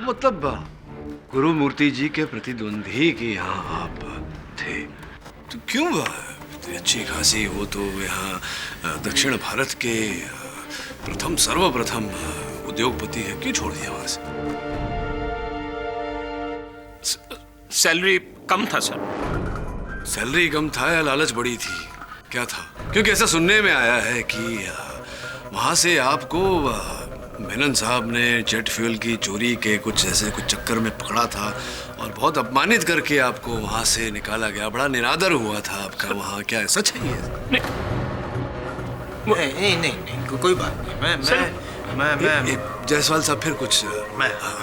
मतलब गुरु मूर्ति जी के प्रतिद्वंदी के यहाँ आप थे। तो क्यों इतनी अच्छी खासी वो तो यहाँ दक्षिण भारत के सर्वप्रथम उद्योगपति है, क्यों छोड़ दिया वहां से? सैलरी कम था सर। सैलरी कम था या लालच बड़ी थी, क्या था? क्योंकि ऐसा सुनने में आया है कि वहां से आपको मेनन साहब ने जेट फ्यूल की चोरी के कुछ चक्कर में पकड़ा था और बहुत अपमानित करके आपको वहां से निकाला गया। बड़ा निरादर हुआ था आपका वहां, क्या सच है ये? नहीं, कोई बात नहीं। मैं जायसवाल साहब फिर कुछ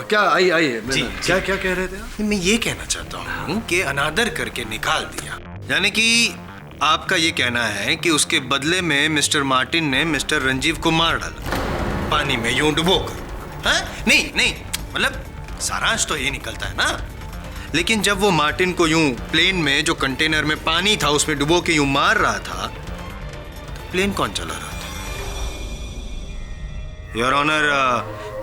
क्या आइए जी, क्या कह रहे थे? मैं ये कहना चाहता हूँ कि अनादर करके निकाल दिया, यानी कि आपका ये कहना है कि उसके बदले में मिस्टर मार्टिन ने मिस्टर रंजीव को मार डाला पानी में यूं डुबोकर। हाँ? नहीं, मतलब सारांश तो ये निकलता है ना। लेकिन जब वो मार्टिन को यूं प्लेन में जो कंटेनर में पानी था उसमें डुबो के यूं मार रहा था, तो प्लेन कौन चला रहा था? योर ऑनर,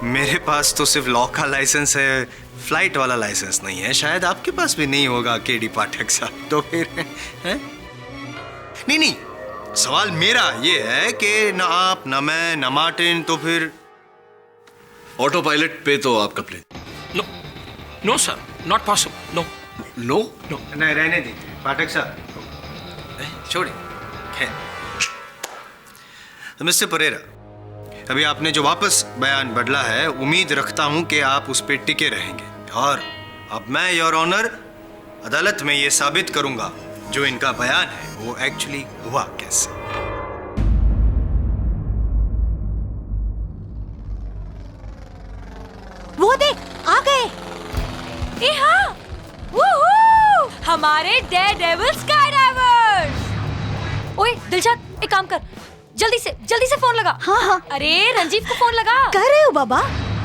मेरे पास तो सिर्फ लॉ का लाइसेंस है, फ्लाइट वाला लाइसेंस नहीं है। शायद आपके पास भी नहीं होगा केडी पाठक साहब। तो फिर है? नहीं, सवाल मेरा ये है कि ना आप, ना मैं, ना मार्टिन, तो फिर ऑटो पायलट पे तो आपका plane. No sir, not possible. No, नहीं, रहने दीजिए पाठक साहब, छोड़िए। खैर, तो मिस्टर परेरा, अभी आपने जो वापस बयान बदला है, उम्मीद रखता हूं कि आप उस पे टिके रहेंगे। और अब मैं योर ऑनर अदालत में ये साबित करूंगा जो इनका बयान है वो एक्चुअली हुआ कैसे। वो देख, आ गए। ए हाँ, वूहू! हमारे डेयरडेविल स्काईडाइवर्स। ओए दिलशाद, एक काम कर, जल्दी से फोन लगा। हाँ। अरे रंजीव को फोन लगा। कर रहे हो बाबा?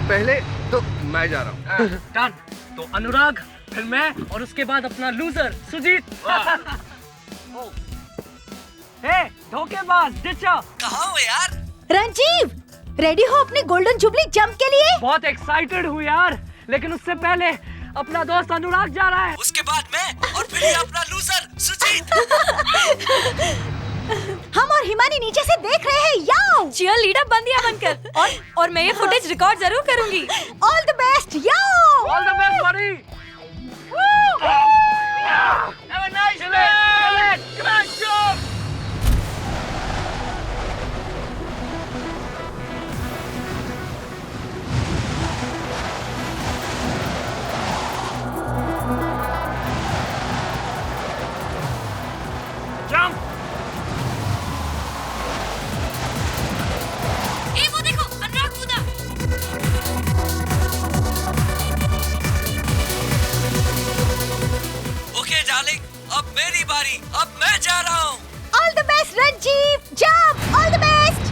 पहले तो मैं जा रहा हूँ। डन। तो अनुराग, फिर मैं, और उसके बाद अपना लूजर सुजीत। धोखेबाज डिचा। कहाँ हो यार? रंजीव, रेडी हो अपने गोल्डन जुबली जंप के लिए? बहुत एक्साइटेड हूँ यार, लेकिन उससे पहले अपना दोस्त अनुराग जा रहा है। उसके बाद मैं, और फिर ये अपना लूजर सुजीत। हम और हिमानी नीचे से देख रहे हैं। याओ चीयर लीडर बंदिया बनकर। और मैं ये फुटेज रिकॉर्ड जरूर करूंगी। ऑल द बेस्ट याओ। ऑल द बेस्ट बड़ी। Have a nice day. Great job. Jump. ए वो देखो, अनुराग कूदा। ओके डार्लिंग, अब मेरी बारी, अब मैं जा रहा हूँ। All the best Ranjeev, jump. All the best.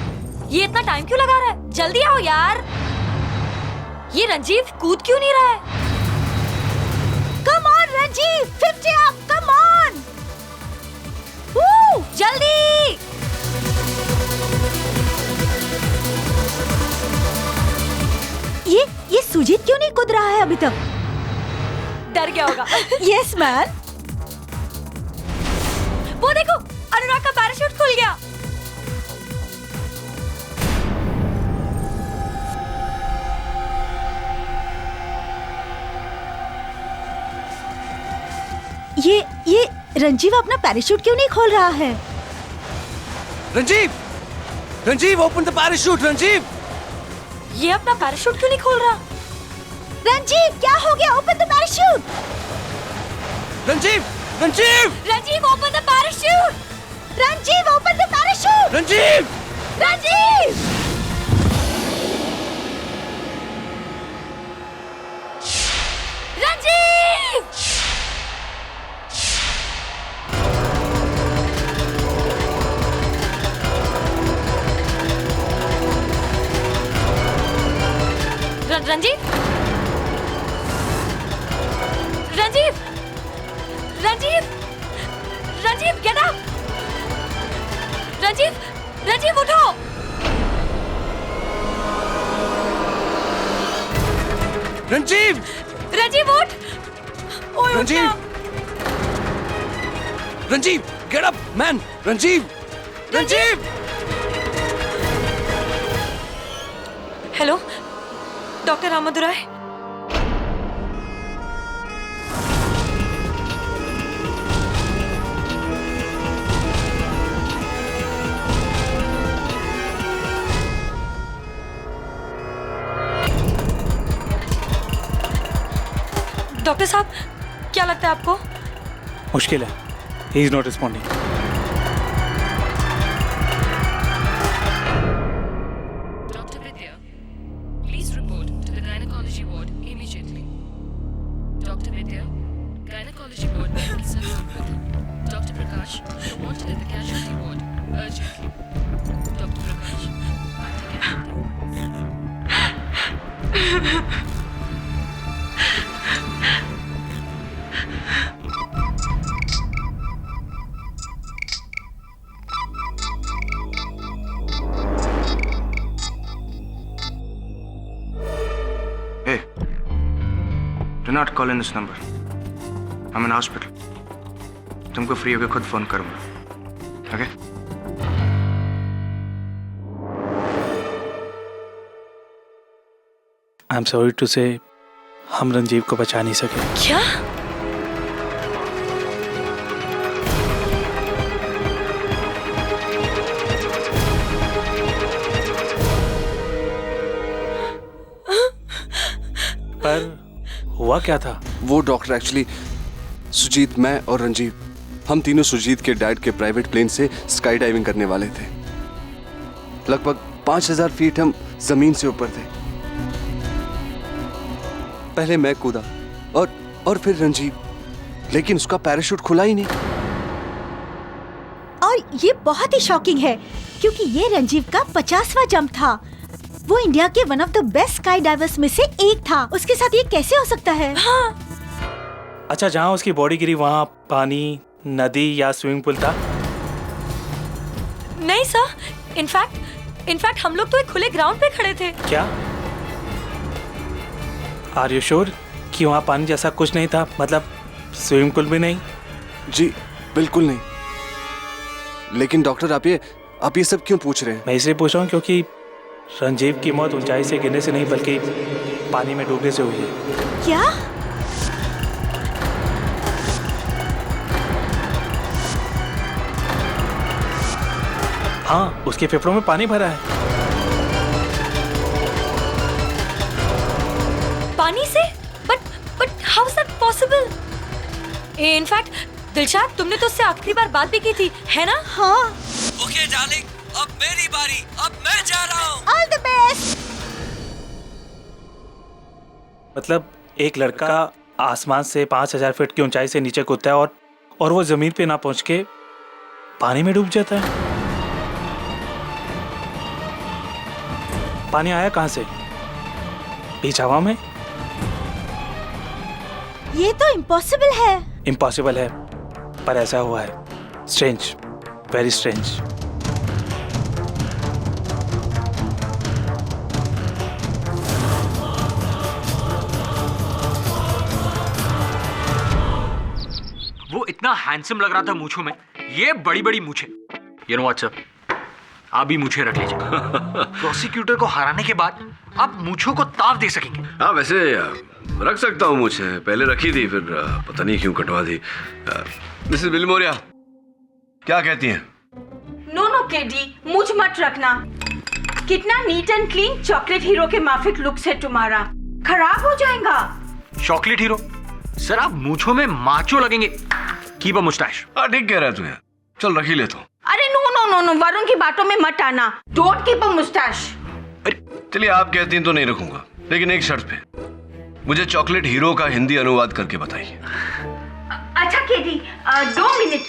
ये इतना टाइम क्यों लगा रहा है? जल्दी आओ यार। ये रंजीव कूद क्यों नहीं रहा है? Come on Ranjeev, 50 up, come on. जल्दी। ये सुजीत क्यों नहीं कूद रहा है अभी तक? डर गया होगा। Yes man. वो देखो, अनुराग का पैराशूट खुल गया। ये रंजीव अपना पैराशूट क्यों नहीं खोल रहा है? Ranjeev open the parachute. Ranjeev, ये अपना पैराशूट क्यों नहीं खोल रहा? रंजीव, क्या हो गया? Open the parachute. Ranjeev, Ranjeev open the parachute. Ranjeev open the parachute. Ranjeev. Ranjeev, Ranjeev, Ranjeev, Ranjeev, Ranjeev, get up. Ranjeev, Ranjeev उठो। रंजीव! रंजीव उठ। ओए, उठ रंजीव! ना। Ranjeev, get up man! Ranjeev! Ranjeev! Hello, doctor Ramadurai. Doctor साहब, क्या लगता है आपको? मुश्किल है। He is not responding. Dr. Vidya, please report to the gynecology ward immediately. Dr. Vidya, gynecology ward needs support. Dr. Prakash, you're wanted in the casualty ward urgently. Dr. Prakash, Hey, do not call in this number. I'm in hospital. तुमको free होकर खुद phone करूंगा, okay? I am sorry to say हम रंजीव को बचा नहीं सके। क्या? पर हुआ क्या था? वो डॉक्टर एक्चुअली सुजीत, मैं और रंजीव, हम तीनों सुजीत के डैड के प्राइवेट प्लेन से स्काई डाइविंग करने वाले थे। लगभग 5000 फीट हम जमीन से ऊपर थे। पहले मैं कूदा और फिर रंजीव, लेकिन उसका पैराशूट खुला ही नहीं। और ये बहुत ही शॉकिंग है क्योंकि ये रंजीव का 50वां जंप था। वो इंडिया के one of the best sky divers में से एक था। उसके साथ ये कैसे हो सकता है? हाँ। अच्छा, जहाँ उसकी बॉडी गिरी वहाँ पानी, नदी या स्विमिंग पूल था? नहीं सर, इनफैक्ट हम लोग तो एक खुले ग्राउंड पे खड़े थे। क्या? आर यू श्योर कि वहाँ पानी जैसा कुछ नहीं था? मतलब स्विमिंग पूल भी नहीं? जी बिल्कुल नहीं। लेकिन डॉक्टर आप ये सब क्यों पूछ रहे हैं? मैं इसलिए पूछ रहा हूँ क्योंकि रंजीव की मौत ऊंचाई से गिरने से नहीं बल्कि पानी में डूबने से हुई है। क्या? हाँ, उसके फेफड़ों में पानी भरा है। पानी से? But how is that possible? In fact Dilshad, तुमने तो उससे आखिरी बार बात भी की थी, है ना? हाँ। ओके डार्लिंग, अब मेरी बारी, अब मैं जा रहा हूँ। All the best. मतलब एक लड़का आसमान से 5000 फीट की ऊंचाई से नीचे कूदता है और वो जमीन पे ना पहुंच के पानी में डूब जाता है। पानी आया कहां से? बीच हवा में? ये तो इम्पॉसिबल है। इम्पॉसिबल है, पर ऐसा हुआ है। Strange, very strange. वो इतना हैंडसम लग रहा था मूंछों में, ये बड़ी बड़ी मूंछें। यू नो व्हाट सर, आप भी मूंछें रख लीजिए। प्रोसिक्यूटर को हराने के बाद आप मूंछों को ताव दे सकेंगे। हाँ, वैसे रख सकता हूँ मुझे, पहले रखी थी, फिर पता नहीं क्यों कटवा दी। मिसेस बिलमोरिया, क्या कहती हैं? नो केडी, मुझ मत रखना। कितना neat and clean chocolate hero के माफिक लुक से तुम्हारा खराब हो जाएगा। Chocolate hero? सर आप मूंछों में माचो लगेंगे। Keep a moustache. हाँ, ठीक कह रहा है तू यार, चल रख ही ले तू। अरे नो, वरुण की बातों में मत आना। Don't keep a moustache. चलिए, आप कहती हैं तो नहीं रखूंगा, लेकिन एक शर्त पे, मुझे चॉकलेट हीरो का हिंदी अनुवाद करके बताइए। अच्छा केडी, 2 मिनट।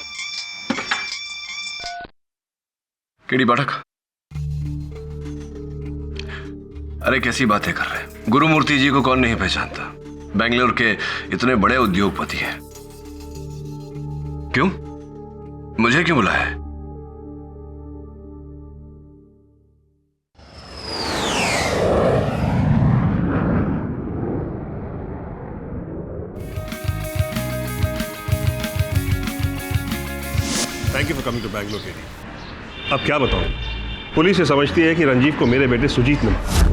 केडी पाठक, अरे कैसी बातें कर रहे हैं? गुरुमूर्ति जी को कौन नहीं पहचानता? बेंगलोर के इतने बड़े उद्योगपति हैं। क्यों? मुझे क्यों बुलाया है? Thank you for coming to Bangalore KD. अब क्या बताऊं, पुलिस ये समझती है कि रंजीव को मेरे बेटे सुजीत ने मारा।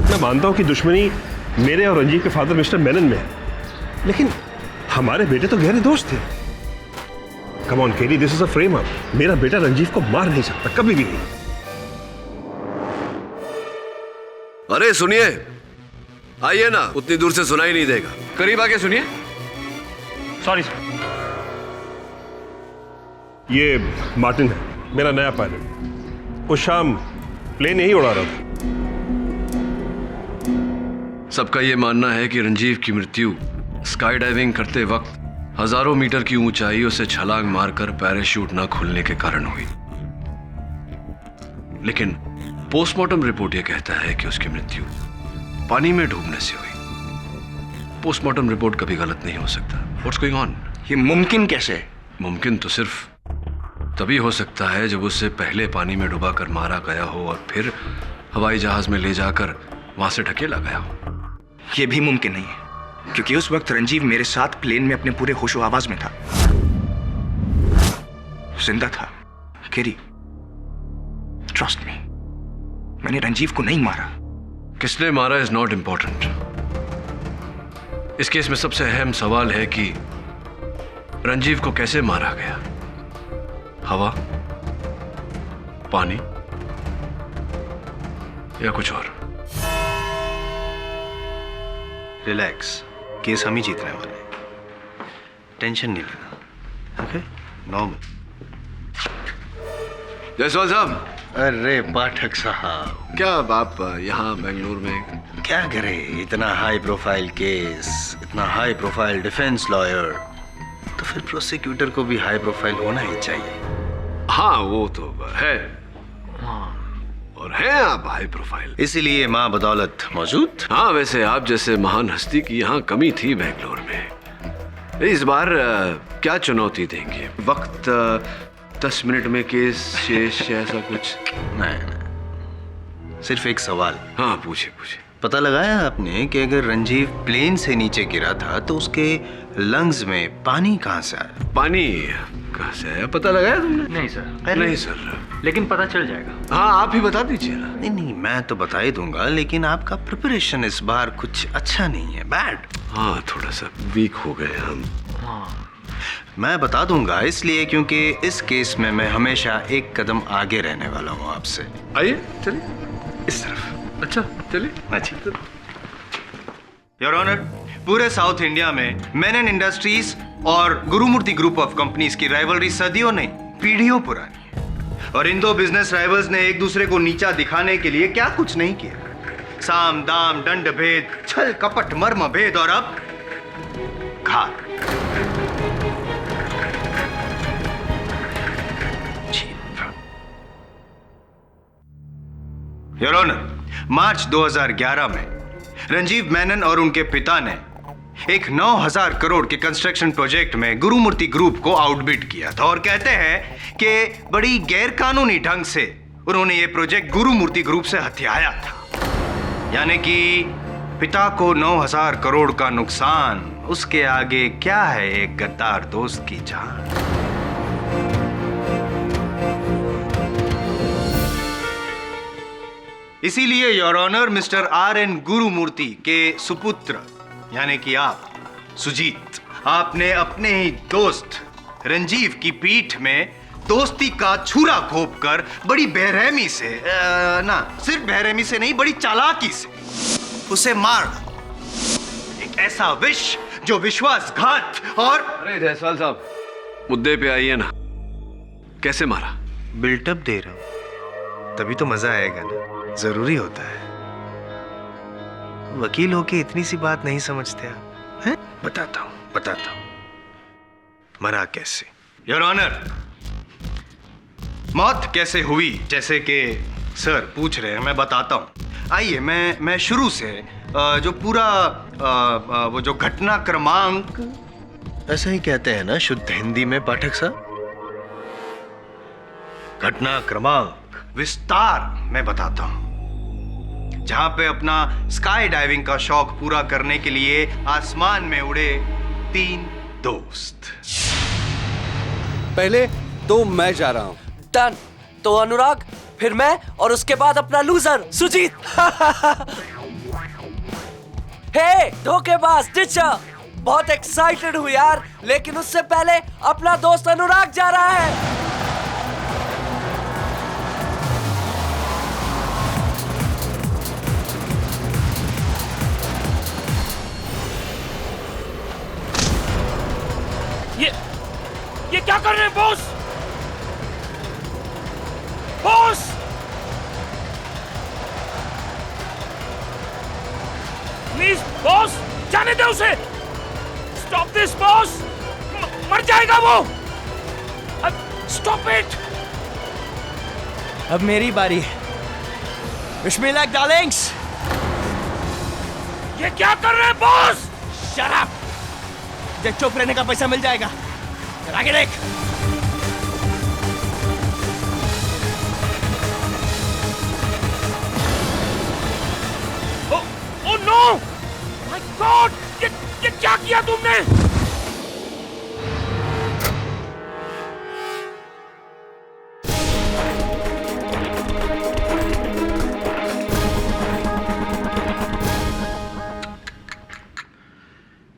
मैं मानता हूं कि दुश्मनी मेरे और रंजीव के फादर मिस्टर मेनन में है, लेकिन हमारे बेटे तो गहरे दोस्त थे। Come on KD, this is a frame up. मेरा बेटा रंजीव को मार नहीं सकता, कभी भी नहीं। अरे सुनिए, आइए ना, उतनी दूर से सुनाई नहीं देगा, करीब आके सुनिए। Sorry sir. ये मार्टिन है, मेरा नया पायलट। उस शाम प्लेन यही उड़ा रहा था। सबका यह मानना है कि रंजीव की मृत्यु स्काई डाइविंग करते वक्त हजारों मीटर की ऊंचाइयों से छलांग मारकर पैराशूट न खुलने के कारण हुई, लेकिन पोस्टमार्टम रिपोर्ट यह कहता है कि उसकी मृत्यु पानी में डूबने से हुई। पोस्टमार्टम रिपोर्ट कभी गलत नहीं हो सकता। What's going on? ये मुमकिन कैसे है? मुमकिन तो सिर्फ तभी हो सकता है जब उससे पहले पानी में डुबा कर मारा गया हो और फिर हवाई जहाज में ले जाकर वहां से ढकेला गया हो। ये भी मुमकिन नहीं है, क्योंकि उस वक्त रंजीव मेरे साथ प्लेन में अपने पूरे होशो आवाज में था, जिंदा था। केरी, ट्रस्ट मी, मैंने रंजीव को नहीं मारा। किसने मारा इज नॉट इंपॉर्टेंट। इस केस में सबसे अहम सवाल है कि रंजीव को कैसे मारा गया। हवा, पानी या कुछ और? रिलैक्स, केस हम ही जीतने वाले हैं, टेंशन नहीं लेना। Okay, normal. जायसवाल साहब। अरे पाठक साहब, क्या आप यहाँ बेंगलुरु में क्या करे? इतना हाई प्रोफाइल केस, इतना हाई प्रोफाइल डिफेंस लॉयर, तो फिर प्रोसिक्यूटर को भी हाई प्रोफाइल होना ही चाहिए। हाँ वो तो है, और हैं आप हाई प्रोफाइल, इसीलिए माँ बदौलत मौजूद। हाँ, वैसे आप जैसे महान हस्ती की यहाँ कमी थी बेंगलोर में। इस बार क्या चुनौती देंगे? वक्त 10 मिनट में केस शेष ऐसा कुछ? नहीं, सिर्फ एक सवाल। हाँ पूछे पूछे। पता लगाया आपने कि अगर रंजीव प्लेन से नीचे गिरा था तो उसके लंग्स में पानी कहाँ से आया? पानी कहाँ से आया पता लगाया तुमने? नहीं सर। नहीं सर, लेकिन पता चल जाएगा। हाँ आप ही बता दीजिए ना। नहीं, मैं तो बता ही दूंगा, लेकिन आपका प्रिपरेशन इस बार कुछ अच्छा नहीं है, बैड। हाँ, थोड़ा सा वीक हो गए हम। मैं बता दूंगा इसलिए क्योंकि इस केस में मैं हमेशा एक कदम आगे रहने वाला हूँ आपसे। आइए चलिए इस तरफ। अच्छा चलिए। अच्छा। योर ऑनर, पूरे साउथ इंडिया में मेनन इंडस्ट्रीज और गुरुमूर्ति ग्रुप ऑफ कंपनीज की राइवलरी सदियों नहीं पीढ़ियों पुरानी है, और इन दो बिजनेस राइवल्स ने एक दूसरे को नीचा दिखाने के लिए क्या कुछ नहीं किया। साम दाम दंड भेद, छल कपट मर्म भेद, और अब घात। योर ऑनर, मार्च 2011 में रंजीव मेनन और उनके पिता ने एक 9,000 करोड़ के कंस्ट्रक्शन प्रोजेक्ट में गुरुमूर्ति ग्रुप को आउटबिड किया था, और कहते हैं कि बड़ी गैरकानूनी ढंग से उन्होंने ये प्रोजेक्ट गुरुमूर्ति ग्रुप से हथियाया था। यानी कि पिता को 9,000 करोड़ का नुकसान, उसके आगे क्या है एक गद्दार दोस्त की जान। इसीलिए your honour, mister R.N. Gurumurthy के सुपुत्र यानी कि आप सुजीत, आपने अपने ही दोस्त रंजीव की पीठ में दोस्ती का छुरा घोंपकर बड़ी बेरहमी से, ना सिर्फ बेरहमी से नहीं, बड़ी चालाकी से उसे मार डाला। एक ऐसा विष जो विश्वासघात और... अरे जायसवाल साहब, मुद्दे पे आइए ना। कैसे मारा? बिल्टअप दे रहा हूं, तभी तो मजा आएगा ना, जरूरी होता है। वकील होके इतनी सी बात नहीं समझते आप हैं? बताता हूं। मरा कैसे? योर ऑनर, मौत कैसे हुई जैसे कि सर पूछ रहे हैं, मैं बताता हूं। आइए मैं शुरू से जो पूरा वो जो घटना क्रमांक, ऐसा ही कहते हैं ना शुद्ध हिंदी में पाठक साहब, घटना क्रमांक विस्तार में बताता हूं। जहां पे अपना स्काई डाइविंग का शौक पूरा करने के लिए आसमान में उड़े 3 दोस्त। पहले तो मैं जा रहा हूँ। डन। तो अनुराग, फिर मैं और उसके बाद अपना लूजर सुजीत। हे धोखेबाज टीचर, बहुत एक्साइटेड हूँ यार, लेकिन उससे पहले अपना दोस्त अनुराग जा रहा है। ये क्या कर रहे हैं बॉस? बॉस! प्लीज बॉस, जाने दे उसे। स्टॉप दिस बॉस, मर जाएगा वो। Stop it. अब मेरी बारी है। Wish me luck Darling's. ये क्या कर रहे हैं बॉस? Shut up. जब चुप रहने का पैसा मिल जाएगा। आगे देख। Oh no! My god! ये क्या किया तुमने?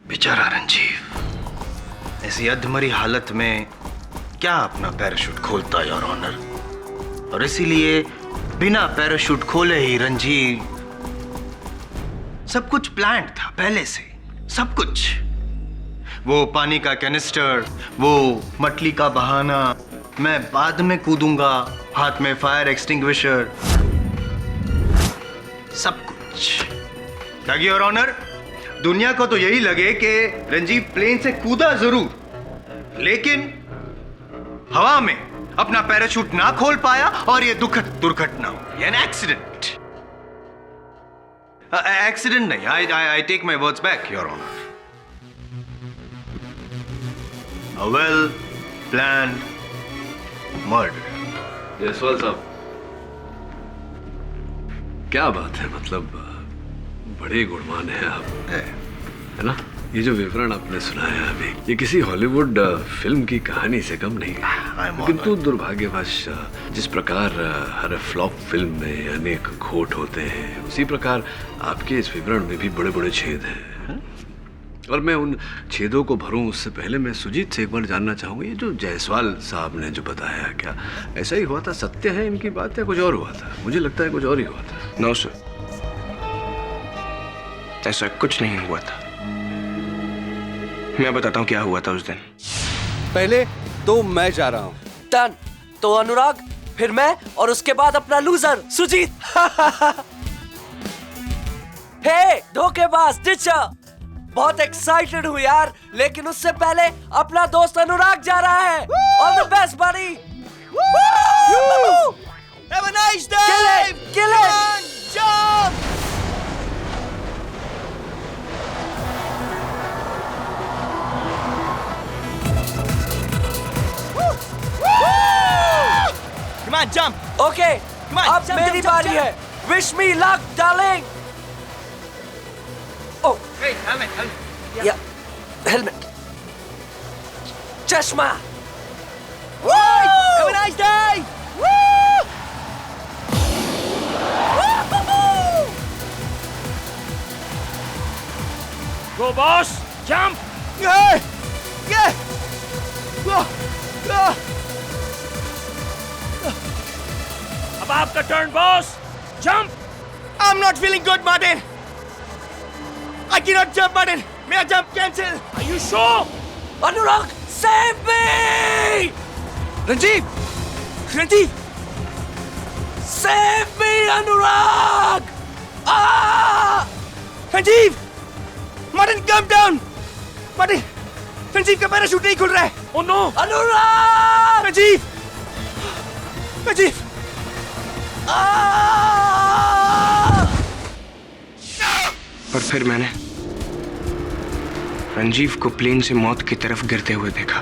बेचारा रंजीव ऐसी अधमरी हालत में क्या अपना पैराशूट खोलता योर ऑनर, और इसीलिए बिना पैराशूट खोले ही रंजीव, सब कुछ प्लान्ड था पहले से, सब कुछ। वो पानी का कैनिस्टर, वो मटली का बहाना, मैं बाद में कूदूंगा, हाथ में फायर एक्सटिंग्विशर, सब कुछ। ताकि योर ऑनर, दुनिया को तो यही लगे कि रंजीव प्लेन से कूदा जरूर, लेकिन हवा में अपना पैराशूट ना खोल पाया और ये दुखद दुर्घटना हुई, एन एक्सीडेंट। एक्सीडेंट नहीं, I take my words back your honour. A well planned murder. Jaiswal साहब, क्या बात है, मतलब बड़े गुणवान हैं आप, है ना? ये जो विवरण आपने सुनाया अभी, ये किसी हॉलीवुड फिल्म की कहानी से कम नहीं है। किंतु दुर्भाग्यवश जिस प्रकार हर फ्लॉप फिल्म में अनेक खोट होते हैं, उसी प्रकार आपके इस विवरण में भी बड़े बड़े छेद हैं। और मैं उन छेदों को भरूं उससे पहले मैं सुजीत से एक बार जानना चाहूंगा, ये जो जायसवाल साहब ने जो बताया, क्या ऐसा ही हुआ था? सत्य है इनकी बात या कुछ और हुआ था? मुझे लगता है कुछ और ही हुआ था। नो सर, ऐसा कुछ नहीं हुआ था। मैं बताता हूँ क्या हुआ था उस दिन। पहले तो मैं जा रहा हूँ। डन। तो अनुराग, फिर मैं और उसके बाद अपना लूजर सुजीत। हे धोखेबाज टीचर, बहुत एक्साइटेड हूँ यार, लेकिन उससे पहले अपना दोस्त अनुराग जा रहा है। All the best buddy. Have a nice day. Kill it. Jump. Come on, jump. Okay. Come on. अब मेरी बारी है. Wish me luck, darling. Oh. Hey, helmet. Yeah. Helmet. चश्मा. Woo! Have a nice day. Woo! Go boss, jump. Yeah. Yeah. अब आपका turn boss, jump. I'm not feeling good, Martin. I cannot jump, Martin. मेरा jump cancel. Are you sure? Anurag, save me! Ranjeev! Ranjeev! Save me, Anurag! Ah! Ranjeev! Martin, calm down! Martin, Ranjeev का parachute नहीं खुल रहा है। Oh no! Anurag! Ranjeev! Ranjeev! और फिर मैंने रंजीव को प्लेन से मौत की तरफ गिरते हुए देखा।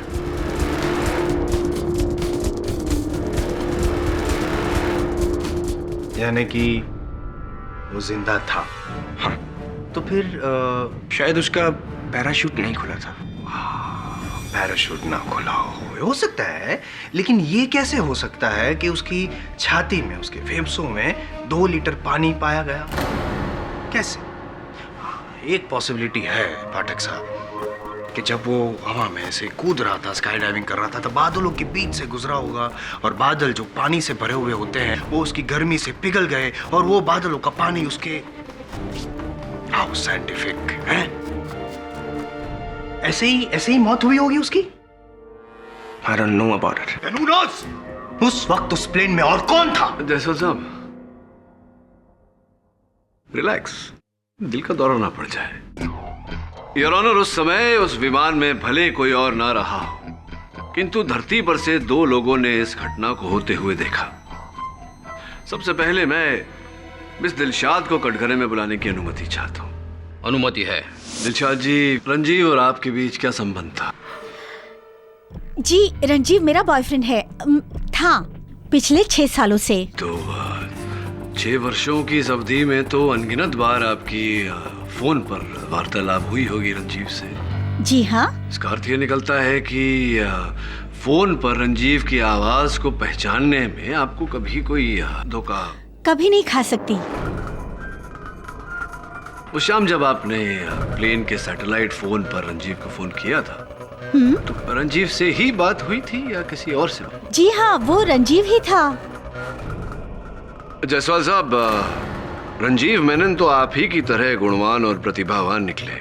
यानी कि वो जिंदा था। हाँ। तो फिर शायद उसका पैराशूट नहीं खुला था। पैराशूट ना खुला हो सकता है, लेकिन ये कैसे हो सकता है कि उसकी छाती में, उसके फेफड़ों में 2 लीटर पानी पाया गया? कैसे? एक पॉसिबिलिटी है पाठक साहब कि जब वो हवा में से कूद रहा था, स्काई डाइविंग कर रहा था, तो बादलों के बीच से गुजरा होगा और बादल जो पानी से भरे हुए होते हैं वो उसकी गर्मी से पिघल गए और वो बादलों का पानी उसके... हाउ साइंटिफिक है? ऐसे ही मौत हुई होगी उसकी? I don't know about it. Who knows? उस वक्त उस प्लेन में और कौन था? जयसवाल साहब, रिलैक्स, दिल का दौरा ना पड़ जाए। योर ऑनर, उस समय उस विमान में भले कोई और ना रहा हो, किंतु धरती पर से 2 लोगों ने इस घटना को होते हुए देखा। सबसे पहले मैं मिस दिलशाद को कटघरे में बुलाने की अनुमति चाहता हूँ। अनुमति है। दिलशाद जी, रंजीव और आपके बीच क्या संबंध था? जी, रंजीव मेरा बॉयफ्रेंड है, था पिछले 6 सालों से। तो 6 वर्षों की इस अवधि में तो अनगिनत बार आपकी फोन पर वार्तालाप हुई होगी रंजीव से। जी हाँ। इसका अर्थ ये निकलता है कि फोन पर रंजीव की आवाज को पहचानने में आपको कभी कोई धोखा कभी नहीं खा सकती। उस शाम जब आपने प्लेन के सैटेलाइट फोन पर रंजीव को फोन किया था, तो रंजीव से ही बात हुई थी या किसी और से? जी हाँ, वो रंजीव ही था। जयसवाल साहब, रंजीव मेनन तो आप ही की तरह गुणवान और प्रतिभावान निकले।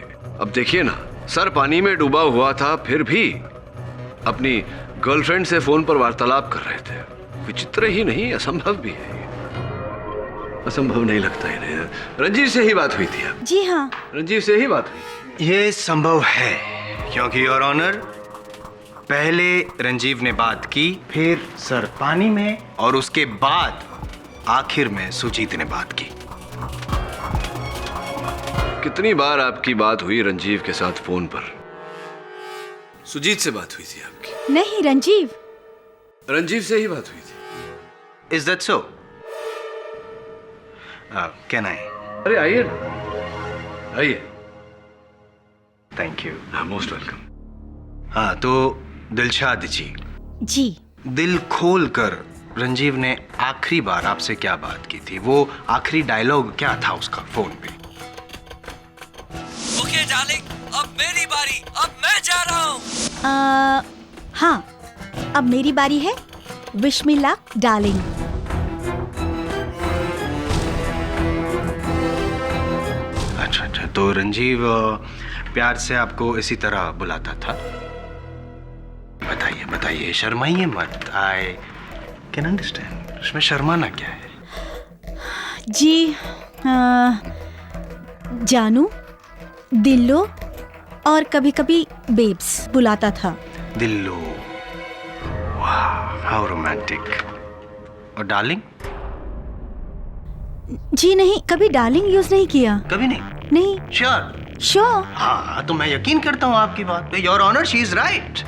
अब देखिए ना, सर पानी में डूबा हुआ था, फिर भी अपनी गर्लफ्रेंड से फोन पर वार्तालाप कर रहे थे। विचित्र ही नहीं, असंभव भी है। असंभव नहीं लगता इन्हें। रंजीव से ही बात हुई थी? जी हाँ, रंजीव से ही बात हुई थी। ये संभव है क्योंकि योर ऑनर, पहले रंजीव ने बात की, फिर सर पानी में, और उसके बाद आखिर में सुजीत ने बात की। कितनी बार आपकी बात हुई रंजीव के साथ फोन पर? सुजीत से बात हुई थी आपकी? नहीं, रंजीव से ही बात हुई थी। Is that so? Can I? अरे आइए, आइए। Thank you. Most welcome. हाँ, तो दिलशाद जी, दिल खोल कर रंजीव ने आखिरी बार आपसे क्या बात की थी? वो आखिरी डायलॉग क्या था उसका फोन पे? ओके डार्लिंग, अब मेरी बारी, अब मैं जा रहा हूँ। हाँ, अब मेरी बारी है। Wish me luck darling. अच्छा, तो रंजीव प्यार से आपको इसी तरह बुलाता था? बताइए, शर्माइए मत। I can understand. उसमें शर्माना क्या है? जी, जानू, दिल्लो और कभी कभी बेब्स बुलाता था। दिल्लो, वाह, हाउ रोमांटिक। और डार्लिंग? जी नहीं, कभी डार्लिंग यूज नहीं किया। कभी नहीं? नहीं। श्योर? हाँ, तो मैं यकीन करता हूँ आपकी बात पे। Your honour, she is right.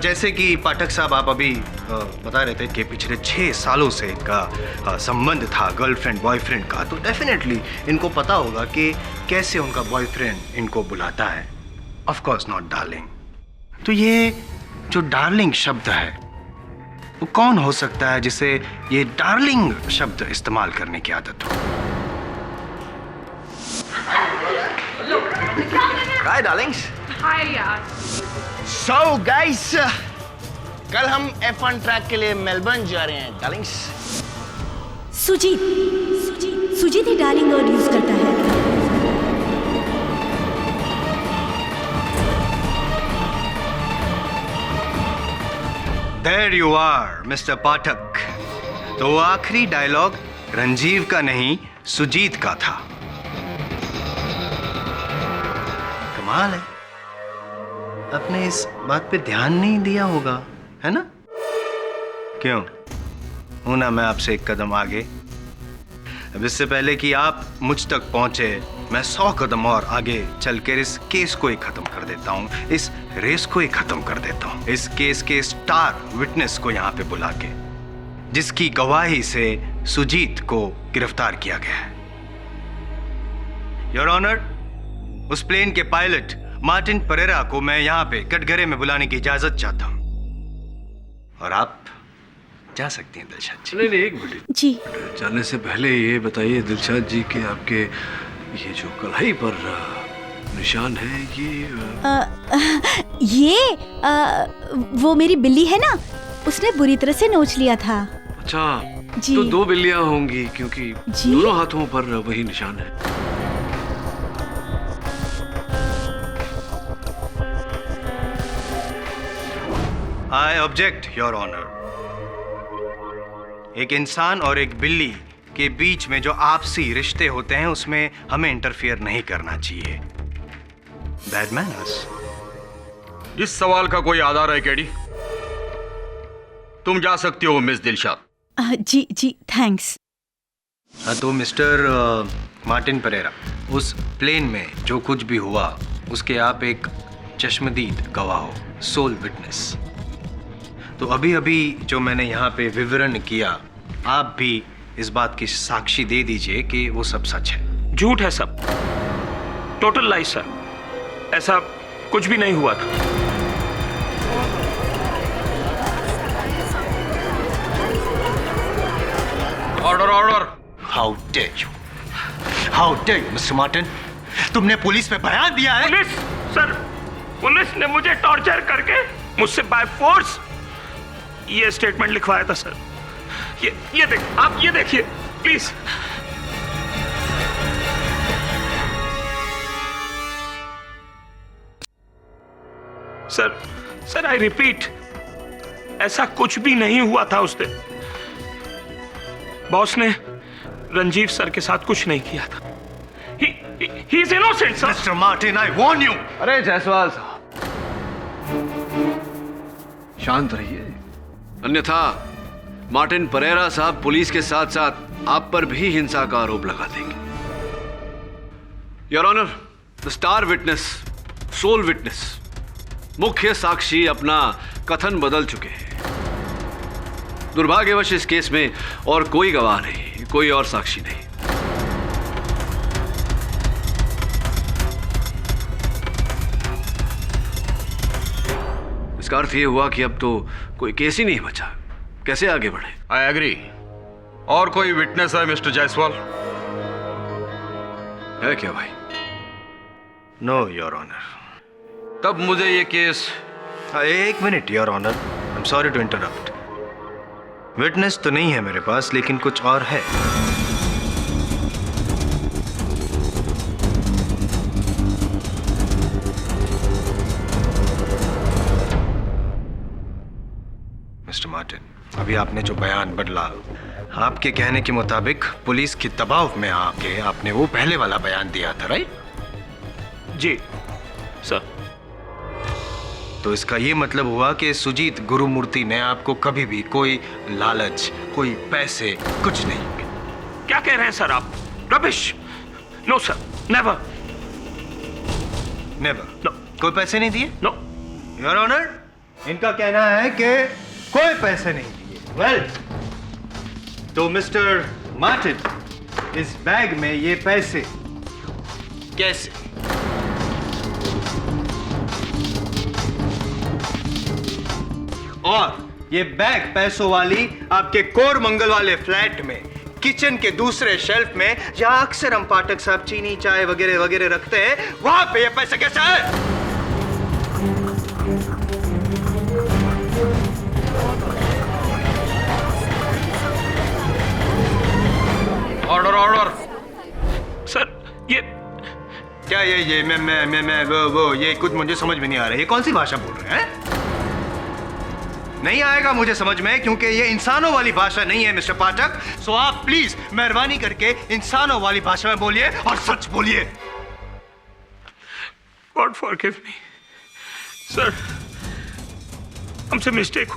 जैसे कि पाठक साहब आप अभी बता रहे थे कि पिछले 6 सालों से इनका संबंध था गर्लफ्रेंड बॉयफ्रेंड का, तो डेफिनेटली इनको पता होगा कि कैसे उनका बॉयफ्रेंड इनको बुलाता है। Of course not darling. तो ये जो डार्लिंग शब्द है, वो कौन हो सकता है जिसे ये डार्लिंग शब्द इस्तेमाल करने की आदत हो? हाय डार्लिंग्स। हाय यार। सो गाइस, कल हम F1 ट्रैक के लिए मेलबर्न जा रहे हैं डार्लिंग्स। सुजीत ही डार्लिंग वर्ड यूज करता है। There you are, Mr. पाठक। तो आखिरी डायलॉग रंजीव का नहीं, सुजीत का था। कमाल है, आपने इस बात पे ध्यान नहीं दिया होगा, है ना? क्यों? हूं ना मैं आपसे एक कदम आगे। अब इससे पहले कि आप मुझ तक पहुंचे, मैं 100 कदम और आगे चलकर इस केस को ही खत्म कर देता हूं, इस रेस को ही खत्म कर देता हूं, इस केस के स्टार विटनेस को यहां पे बुला के, जिसकी गवाही से सुजीत को गिरफ्तार किया गया है। योर ऑनर, उस प्लेन के पायलट मार्टिन परेरा को मैं यहाँ पे कटघरे में बुलाने की इजाजत चाहता हूँ, और आप जा सकती हैं दिलशाद जी। नहीं, एक मिनट जी। जाने से पहले ये बताइए दिलशाद जी कि आपके ये जो कलाई पर निशान है वो मेरी बिल्ली है ना, उसने बुरी तरह से नोच लिया था। अच्छा जी। तो 2 बिल्लियां होंगी क्योंकि जी? दोनों हाथों पर वही निशान है। I object your honour. एक इंसान और एक बिल्ली के बीच में जो आपसी रिश्ते होते हैं उसमें हमें इंटरफियर नहीं करना चाहिए। Bad manners. इस सवाल का कोई आधार है केडी? तुम जा सकती हो मिस दिलशाद। जी जी थैंक्स। हाँ, तो मिस्टर मार्टिन परेरा, उस प्लेन में जो कुछ भी हुआ उसके आप एक चश्मदीद गवाह हो, सोल विटनेस। तो अभी अभी जो मैंने यहाँ पे विवरण किया, आप भी इस बात की साक्षी दे दीजिए कि वो सब सच है। झूठ है सब, टोटल लाई सर, ऐसा कुछ भी नहीं हुआ था। Order order. How dare you, how dare you mister martin, तुमने पुलिस में बयान दिया है। पुलिस सर, पुलिस ने मुझे टॉर्चर करके मुझसे बाय फोर्स ये स्टेटमेंट लिखवाया था सर। ये देख, आप ये देखिए प्लीज। सर आई रिपीट, ऐसा कुछ भी नहीं हुआ था उस दिन। बॉस ने रंजीव सर के साथ कुछ नहीं किया था। He is innocent, sir. Mister Martin, I warn you. अरे जायसवाल साहब, शांत रहिए, अन्यथा मार्टिन परेरा साहब पुलिस के साथ साथ आप पर भी हिंसा का आरोप लगा देंगे। Your honour, the star witness, sole witness, मुख्य साक्षी अपना कथन बदल चुके हैं। दुर्भाग्यवश इस केस में और कोई गवाह नहीं, कोई और साक्षी नहीं। इसका अर्थ यह हुआ कि अब तो कोई केस ही नहीं बचा। कैसे आगे बढ़े? I agree. और कोई विटनेस है मिस्टर जायसवाल? है क्या भाई? No your honour. तब मुझे ये केस। एक minute your honour, I am sorry to interrupt. Witness तो नहीं है मेरे पास, लेकिन कुछ और है। मिस्टर मार्टिन, अभी आपने जो बयान बदला, आपके कहने के मुताबिक पुलिस के दबाव में आके आपने वो पहले वाला बयान दिया था, राइट? जी सर। तो इसका ये मतलब हुआ कि सुजीत गुरुमूर्ति ने आपको कभी भी कोई लालच, कोई पैसे, कुछ नहीं। क्या कह रहे हैं सर आप? Rubbish. No sir, never. Never? No. कोई पैसे नहीं दिए? नो योर ऑनर, इनका कहना है कि कोई पैसे नहीं दिए। वेल, तो मिस्टर मार्टिन, इस बैग में ये पैसे कैसे? और ये बैग पैसों वाली आपके कोरमंगल वाले फ्लैट में किचन के दूसरे शेल्फ में, जहां अक्सर हम पाठक साहब चीनी, चाय वगैरह वगैरह रखते हैं, वहां पे ये पैसे कैसे आए? Order order. सर ये क्या ये मैं वो ये कुछ मुझे समझ में नहीं आ रहा है। ये कौन सी भाषा बोल रहे हैं? नहीं आएगा मुझे समझ में, क्योंकि ये इंसानों वाली भाषा नहीं है मिस्टर पाठक। सो आप प्लीज मेहरबानी करके इंसानों वाली भाषा में बोलिए और सच बोलिए। गॉड फॉरगिव मी सर, हमसे मिस्टेक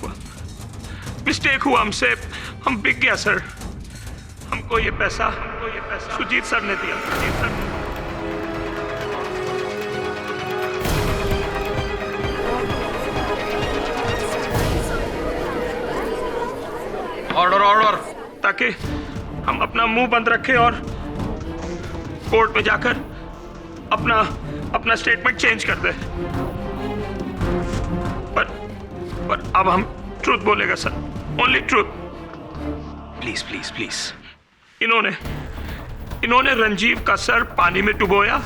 हुआ हमसे, हम बिक गया सर। हमको ये पैसा सुजीत सर ने दिया। Order order. ताकि हम अपना मुंह बंद रखें और कोर्ट में जाकर अपना स्टेटमेंट चेंज कर दे। पर अब हम ट्रूथ बोलेगा sir, only truth. Please please please. इन्होंने रंजीव का सर पानी में डुबोया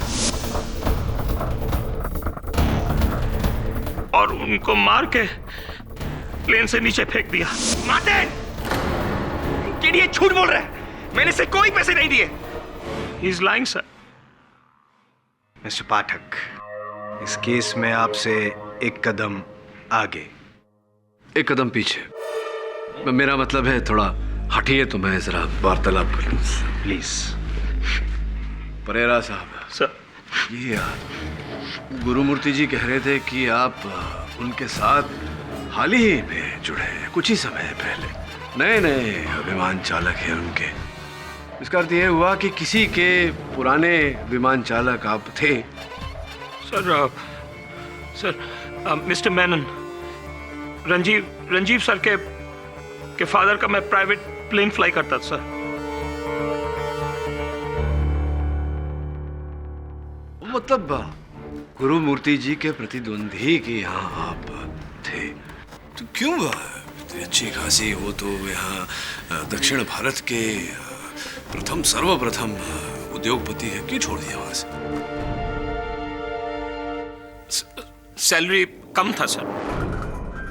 और उनको मार के प्लेन से नीचे फेंक दिया। मार्टिन! केडी ये झूठ बोल रहा है, मैंने इसे कोई पैसे नहीं दिए। He is lying, sir. Mister Pathak, इस केस में आपसे एक कदम आगे, एक कदम पीछे। मेरा मतलब है थोड़ा हटिए तो मैं जरा वार्तालाप कर लूं। प्लीज। परेरा साहब, सर, ये गुरुमूर्ति जी कह रहे थे कि आप उनके साथ हाल ही में जुड़े हैं, कुछ ही समय पहले। नए नए विमान चालक हैं उनके। इसका अर्थ यह हुआ कि किसी के पुराने विमान चालक आप थे। Sir, mister Menon, Ranjeev sir के फादर का मैं प्राइवेट प्लेन फ्लाई करता था सर। मतलब गुरुमूर्ति जी के प्रतिद्वंदी के यहाँ आप थे। तो क्यों इतनी अच्छी खासी वो तो यहाँ दक्षिण भारत के सर्वप्रथम उद्योगपति है, क्यों छोड़ दिया वहां से? सैलरी कम था सर।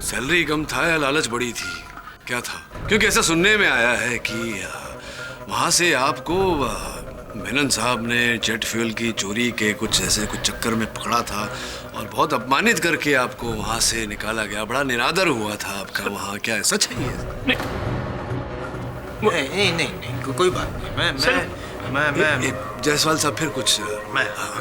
सैलरी कम था या लालच बड़ी थी, क्या था? क्योंकि ऐसा सुनने में आया है कि वहां से आपको मेनन साहब ने जेट फ्यूल की चोरी के कुछ चक्कर में पकड़ा था और बहुत अपमानित करके आपको वहां से निकाला गया। बड़ा निरादर हुआ था आपका वहां, क्या सच है ये? नहीं, कोई बात नहीं। मैं जायसवाल साहब फिर कुछ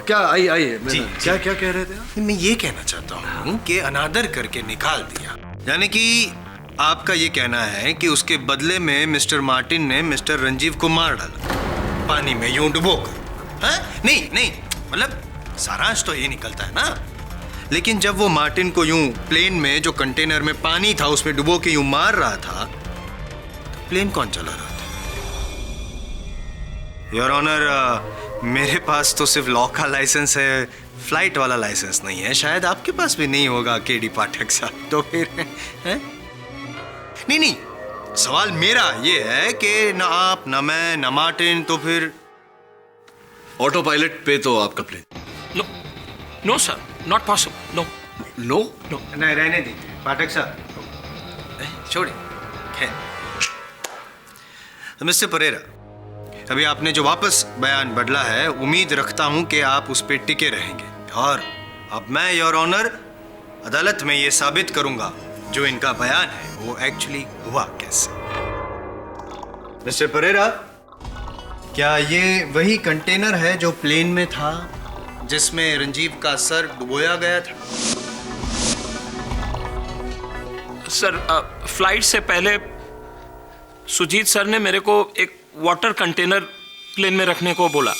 क्या आइए क्या कह रहे थे? मैं ये कहना चाहता हूँ कि अनादर करके निकाल दिया, यानी कि आपका ये कहना है कि उसके बदले में मिस्टर मार्टिन ने मिस्टर रंजीव को मार डाला पानी में यूं डुबोकर। नहीं, मतलब सारांश तो ये निकलता है ना। लेकिन जब वो मार्टिन को यूं प्लेन में जो कंटेनर में पानी था उसमें डुबो के यूं मार रहा था, तो प्लेन कौन चला रहा था? योर ऑनर, मेरे पास तो सिर्फ लॉ का लाइसेंस है, फ्लाइट वाला लाइसेंस नहीं है। शायद आपके पास भी नहीं होगा केडी पाठक साहब। तो फिर नहीं, सवाल मेरा ये है कि ना आप, ना मैं, ना मार्टिन, तो फिर ऑटो पायलट पे तो आपका plane. No sir, not possible. No, नहीं, रहने दीजिए पाठक साहब, छोड़िए। मिस्टर परेरा, अभी आपने जो वापस बयान बदला है, उम्मीद रखता हूं कि आप उस पर टिके रहेंगे। और अब मैं योर ऑनर अदालत में ये साबित करूंगा जो इनका बयान है वो एक्चुअली हुआ कैसे। मिस्टर परेरा, क्या ये वही कंटेनर है जो प्लेन में था जिसमें रंजीव का सर डुबोया गया था? सर, फ्लाइट से पहले सुजीत सर ने मेरे को एक वाटर कंटेनर प्लेन में रखने को बोला।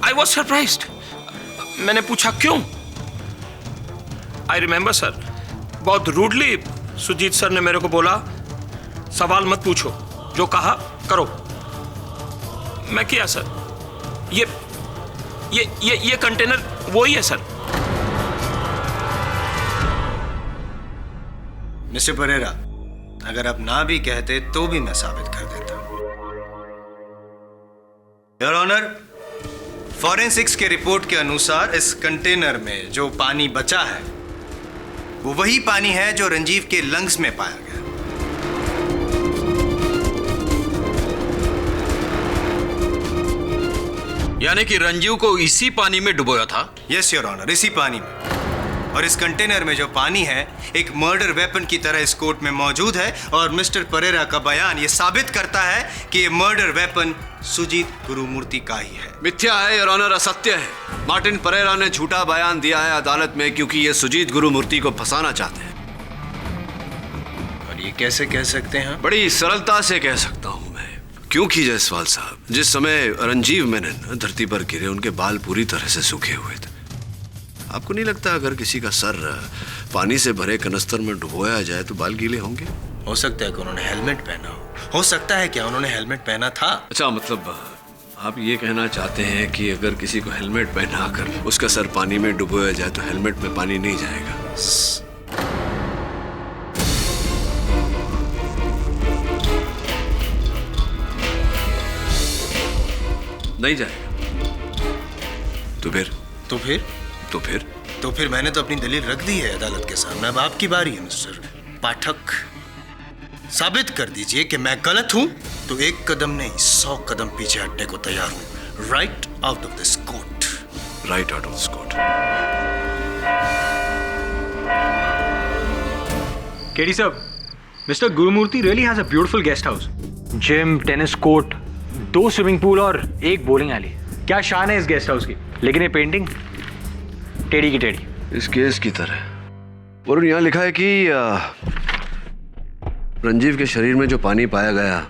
I was surprised. मैंने पूछा क्यों। आई रिमेंबर सर, बहुत रूडली सुजीत सर ने मेरे को बोला, सवाल मत पूछो, जो कहा करो। मैं किया सर। ये कंटेनर वही है सर। मिस्टर परेरा, अगर आप ना भी कहते तो भी मैं साबित कर देता। योर ऑनर, फॉरेंसिक्स के रिपोर्ट के अनुसार इस कंटेनर में जो पानी बचा है वो वही पानी है जो रंजीव के लंग्स में पाया गया। यानी कि रंजीव को इसी पानी में डुबोया था? यस योर ऑनर, इसी पानी में। और इस कंटेनर में जो पानी है एक मर्डर वेपन की तरह इस कोर्ट में मौजूद है। और मिस्टर परेरा का बयान ये साबित करता है कि ये मर्डर वेपन सुजीत गुरुमूर्ति का ही है। मिथ्या है योर ऑनर, असत्य है। मार्टिन परेरा ने झूठा बयान दिया है अदालत में क्योंकि ये सुजीत गुरुमूर्ति को फंसाना चाहते हैं। और ये कैसे कह सकते हैं? बड़ी सरलता से कह सकता हूं मैं, क्योंकि जायसवाल साहब, जिस समय रंजीव मेनन धरती पर गिरे उनके बाल पूरी तरह से सूखे हुए थे। आपको नहीं लगता अगर किसी का सर पानी से भरे कनस्तर में डुबोया जाए तो बाल गीले होंगे? हो सकता है कि उन्होंने हेलमेट पहना हो। हो सकता है क्या उन्होंने हेलमेट पहना था? अच्छा, मतलब आप ये कहना चाहते हैं कि अगर किसी को हेलमेट पहनाकर उसका सर पानी में डुबोया जाए तो हेलमेट में पानी नहीं जाएगा? नहीं जाएगा। तो फिर मैंने तो अपनी दलील रख दी है अदालत के सामने। अब आपकी बारी है मिस्टर पाठक। साबित कर दीजिए कि मैं गलत हूं तो एक कदम नहीं 100 कदम पीछे हटने को तैयार हूं। Right out of this court. Right out of this court. KD साहब, mister Gurumurthy really has a beautiful guest house, gym, tennis court, 2 swimming pool और 1 बोलिंग एली। क्या शान है इस गेस्ट हाउस की। लेकिन ये पेंटिंग टेढ़ी की टेढ़ी। इस केस की तरह। और यहाँ लिखा है कि रंजीव के शरीर में जो पानी पाया गया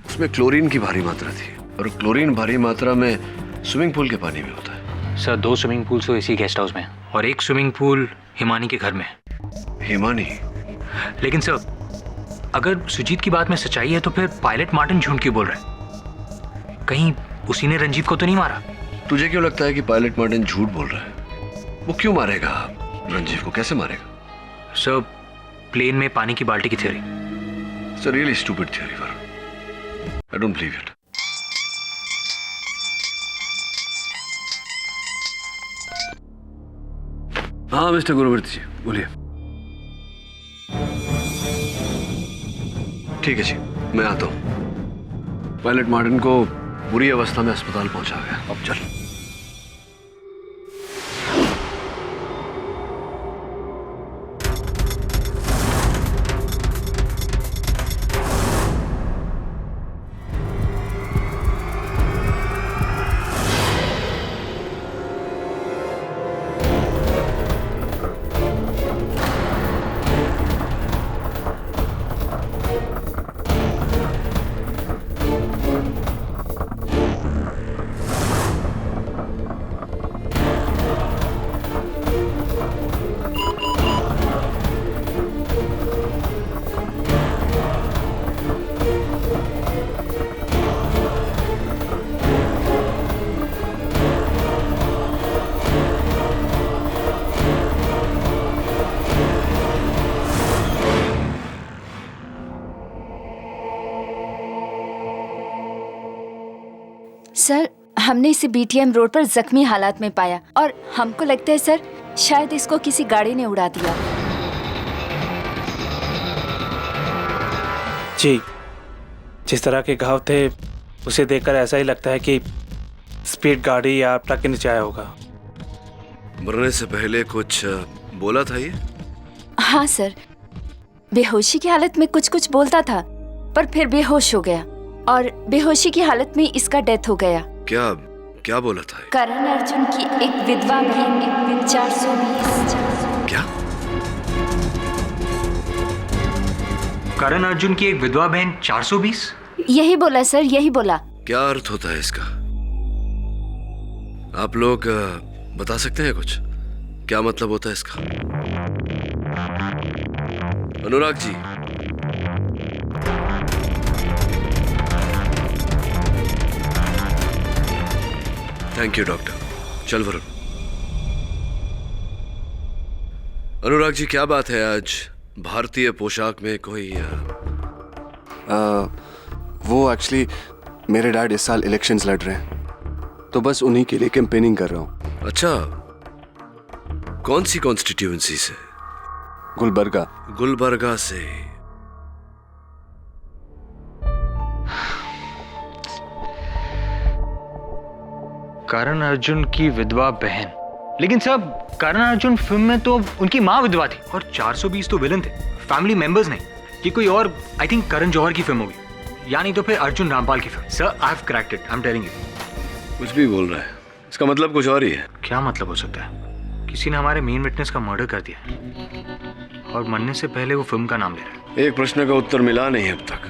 उसमें क्लोरीन की भारी मात्रा थी, और क्लोरीन भारी मात्रा में स्विमिंग पूल के पानी में होता है। सर 2 स्विमिंग पूल तो इसी गेस्ट हाउस में और 1 स्विमिंग पूल हिमानी के घर में। हिमानी? लेकिन सर अगर सुजीत की बात में सच्चाई है तो फिर पायलट मार्टिन झूठ क्यों बोल रहा है? कहीं उसी ने रंजीव को तो नहीं मारा? तुझे क्यों लगता है कि पायलट मार्टिन झूठ बोल रहा है? वो क्यों मारेगा रंजीव को? कैसे मारेगा? सर प्लेन में पानी की बाल्टी की theory. It's a really stupid theory, Varun. I don't believe it. हाँ मिस्टर गुरुमूर्ति जी, बोलिए। ठीक है जी, मैं आता हूँ। पायलट मार्टिन को बुरी अवस्था में अस्पताल पहुंचा गया। अब चल। सर हमने इसे बीटीएम रोड पर जख्मी हालात में पाया और हमको लगता है सर शायद इसको किसी गाड़ी ने उड़ा दिया। जी, जिस तरह के घाव थे उसे देखकर ऐसा ही लगता है कि स्पीड गाड़ी या ट्रक के नीचे आया होगा। मरने से पहले कुछ बोला था ये? हाँ सर, बेहोशी की हालत में कुछ कुछ बोलता था पर फिर बेहोश हो गया और बेहोशी की हालत में इसका डेथ हो गया। क्या क्या बोला था? करण अर्जुन की एक विधवा बहन 420। क्या? करण अर्जुन की एक विधवा बहन 420? यही बोला सर, यही बोला। क्या अर्थ होता है इसका? आप लोग बता सकते हैं कुछ? क्या मतलब होता है इसका? Anurag ji, thank you doctor. चल वरुण। अनुराग जी, क्या बात है आज भारतीय पोशाक में कोई वो एक्चुअली मेरे डैड इस साल इलेक्शंस लड़ रहे हैं तो बस उन्हीं के लिए कैंपेनिंग कर रहा हूँ। अच्छा, कौन सी कॉन्स्टिट्यूएंसी से? गुलबर्गा। गुलबर्गा से। करण अर्जुन की विधवा बहन। लेकिन साहब करण अर्जुन फिल्म में तो उनकी माँ विधवा थी और 420 तो विलन थे, फैमिली मेंबर्स नहीं। कि कोई और, आई थिंक करण जौहर की फिल्म होगी या नहीं तो फिर अर्जुन रामपाल की film. Sir I have cracked it, I am telling you. कुछ भी बोल रहा है, इसका मतलब कुछ और ही है। क्या मतलब हो सकता है? किसी ने हमारे मेन विटनेस का मर्डर कर दिया और मरने से पहले वो फिल्म का नाम ले रहा है। एक प्रश्न का उत्तर मिला नहीं अब तक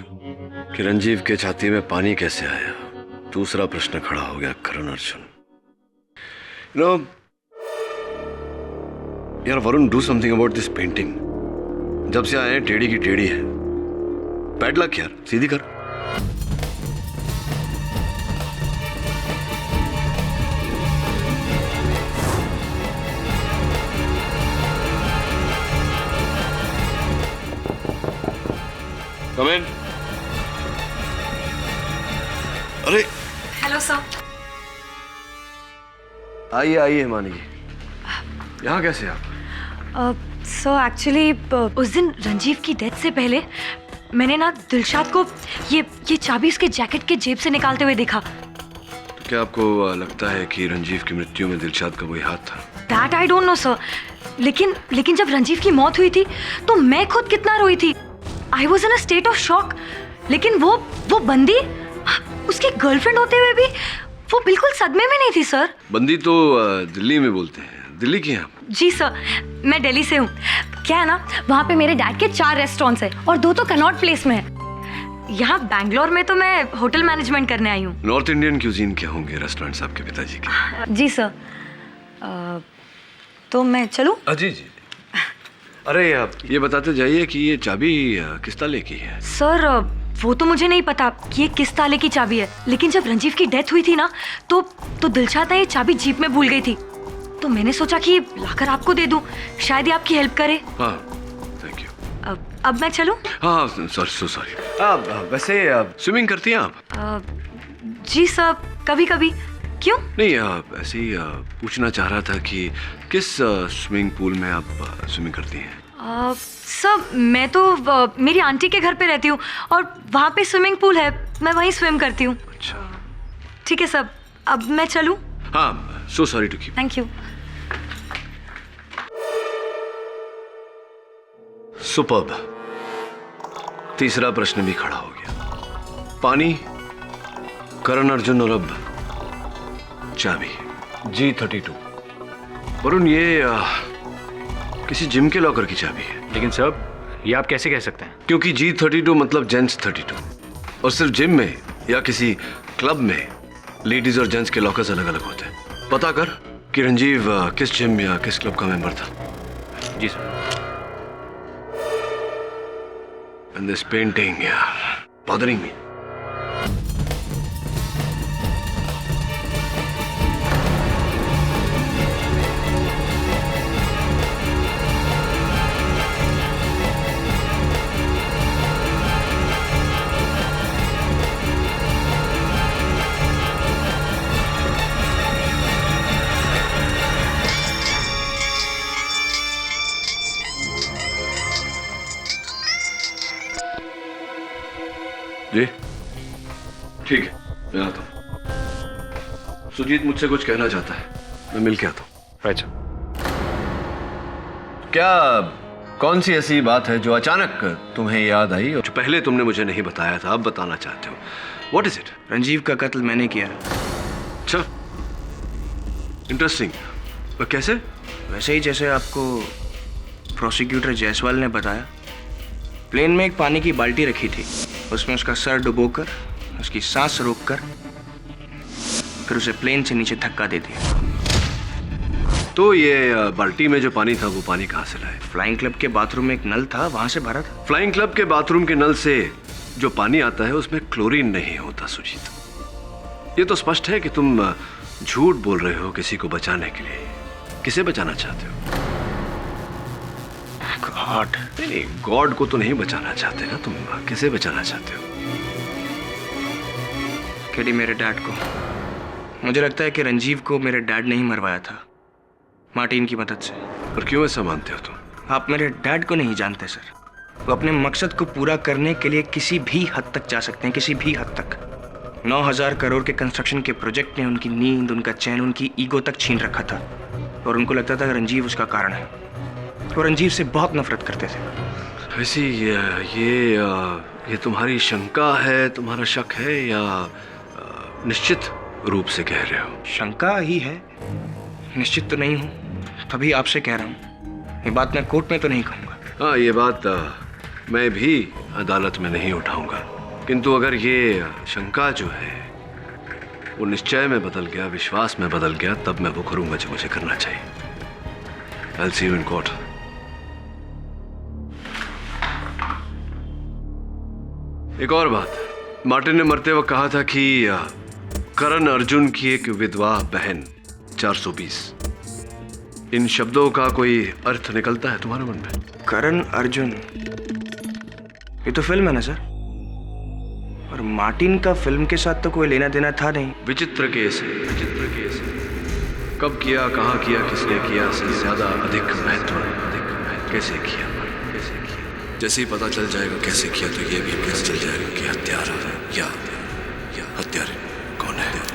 कि रंजीव के छाती में पानी कैसे आया। दूसरा प्रश्न खड़ा हो गया, करण अर्जुन। नो यार Varun, do something about this painting. जब से आए टेढ़ी की टेढ़ी है। पैडलॉक यार, सीधी कर। Come in. अरे हेलो सर। आइए आइए हिमानी जी, यहाँ कैसे आप? सो एक्चुअली उस दिन रंजीव की डेथ से पहले मैंने ना दिलशाद को ये चाबी उसके जैकेट के जेब से निकालते हुए देखा। तो क्या आपको लगता है कि रंजीव की मृत्यु में दिलशाद का कोई हाथ था? That I don't know sir, लेकिन जब रंजीव की मौत हुई थी तो मैं खुद कितना रोई थी। I was in a state of shock. लेकिन वो बंदी, उसकी गर्लफ्रेंड होते हुए भी वो बिल्कुल सदमे में नहीं थी सर। बंदी तो दिल्ली में बोलते हैं। दिल्ली की हैं आप? जी सर, मैं दिल्ली से हूँ। क्या है ना, वहाँ पे मेरे डैड के 4 रेस्टोरेंट्स हैं और 2 तो कनॉट प्लेस में है। यहाँ बैंगलोर में तो मैं होटल मैनेजमेंट करने आई हूँ। नॉर्थ इंडियन क्यूजीन क्या होंगे रेस्टोरेंट्स आपके पिताजी के? जी सर। तो मैं चलूँ? जी जी। अरे आप ये बताते जाइए कि ये चाबी किस ताले की है? सर वो तो मुझे नहीं पता कि ये किस ताले की चाबी है, लेकिन जब रंजीव की डेथ हुई थी ना तो दिलशाद ये चाबी जीप में भूल गई थी, तो मैंने सोचा कि लाकर आपको दे दूं, शायद ये आपकी हेल्प करे। हाँ, थैंक यू। अब मैं चलूं? हाँ सॉरी। वैसे स्विमिंग करती हैं आप? जी सर, कभी कभी। क्यों? नहीं, ऐसे ही पूछना चाह रहा था कि किस स्विमिंग पूल में आप स्विमिंग करती हैं? सर मैं तो मेरी आंटी के घर पे रहती हूँ और वहाँ पे स्विमिंग पूल है, मैं वहीं स्विम करती हूँ। अच्छा ठीक है सर, अब मैं चलूँ? हाँ, so sorry to keep. Thank you. Superb. तीसरा प्रश्न भी खड़ा हो गया। पानी, करण अर्जुन और अब चाबी G32। वरुण, ये किसी जिम के लॉकर की चाबी है। लेकिन सर ये आप कैसे कह सकते हैं? क्योंकि G32 मतलब जेंट्स 32, और सिर्फ जिम में या किसी क्लब में लेडीज और जेंट्स के लॉकर्स अलग अलग होते हैं। पता कर कि रंजीव किस जिम या किस क्लब का मेंबर था। जी सर। And this painting, यार, bothering me. जी ठीक है, मैं आता हूँ। सुजीत मुझसे कुछ कहना चाहता है, मैं मिल के आता हूँ। अच्छा, क्या कौन सी ऐसी बात है जो अचानक तुम्हें याद आई और जो पहले तुमने मुझे नहीं बताया था, अब बताना चाहते हो? What is it? रंजीव का कत्ल मैंने किया। अच्छा, इंटरेस्टिंग। पर कैसे? वैसे ही जैसे आपको प्रोसिक्यूटर जायसवाल ने बताया। प्लेन में एक पानी की बाल्टी रखी थी, उसमें उसका सर डुबोकर, उसकी सांस रोककर, फिर उसे प्लेन से नीचे धक्का दे दिया। तो ये बाल्टी में जो पानी था वो पानी कहाँ से लाए? फ्लाइंग क्लब के बाथरूम में एक नल था, वहां से भरा था। फ्लाइंग क्लब के बाथरूम के नल से जो पानी आता है उसमें क्लोरीन नहीं होता सुजीत। ये तो स्पष्ट है कि तुम झूठ बोल रहे हो किसी को बचाने के लिए। किसे बचाना चाहते हो? गॉड। नहीं, गॉड को तो नहीं बचाना चाहते ना तुम, किसे बचाना चाहते हो? केडी, मेरे डैड को। मुझे लगता है कि रंजीव को मेरे डैड ने ही मरवाया था, मार्टिन की मदद से। और क्यों ऐसा मानते हो तुम? आप मेरे डैड को नहीं जानते सर। वो अपने मकसद को पूरा करने के लिए किसी भी हद तक जा सकते हैं, किसी भी हद तक। 9,000 करोड़ के कंस्ट्रक्शन के प्रोजेक्ट ने उनकी नींद, उनका चैन, उनकी ईगो तक छीन रखा था, और उनको लगता था कि रंजीव उसका कारण है। वो रंजीव से बहुत नफरत करते थे। वैसे ये तुम्हारी शंका है, तुम्हारा शक है, या निश्चित रूप से कह रहे हो? शंका ही है, निश्चित तो नहीं हूँ, तभी आपसे कह रहा हूँ। ये बात मैं कोर्ट में तो नहीं कहूँगा। हाँ, ये बात मैं भी अदालत में नहीं उठाऊंगा, किंतु अगर ये शंका जो है वो निश्चय में बदल गया, विश्वास में बदल गया, तब मैं वो करूंगा जो मुझे करना चाहिए। I'll see you in court. एक और बात, मार्टिन ने मरते वक्त कहा था कि करण अर्जुन की एक विधवा बहन 420। इन शब्दों का कोई अर्थ निकलता है तुम्हारे मन में? करण अर्जुन, ये तो फिल्म है ना सर, और मार्टिन का फिल्म के साथ तो कोई लेना देना था नहीं। विचित्र केस है, विचित्र केस है। कब किया, कहाँ किया, किसने किया से ज्यादा अधिक महत्व कैसे किया, कैसे किया। जैसे ही पता चल जाएगा कैसे किया तो ये भी कैसे चल जाएगा कि हत्यारा या हत्यारे कौन है।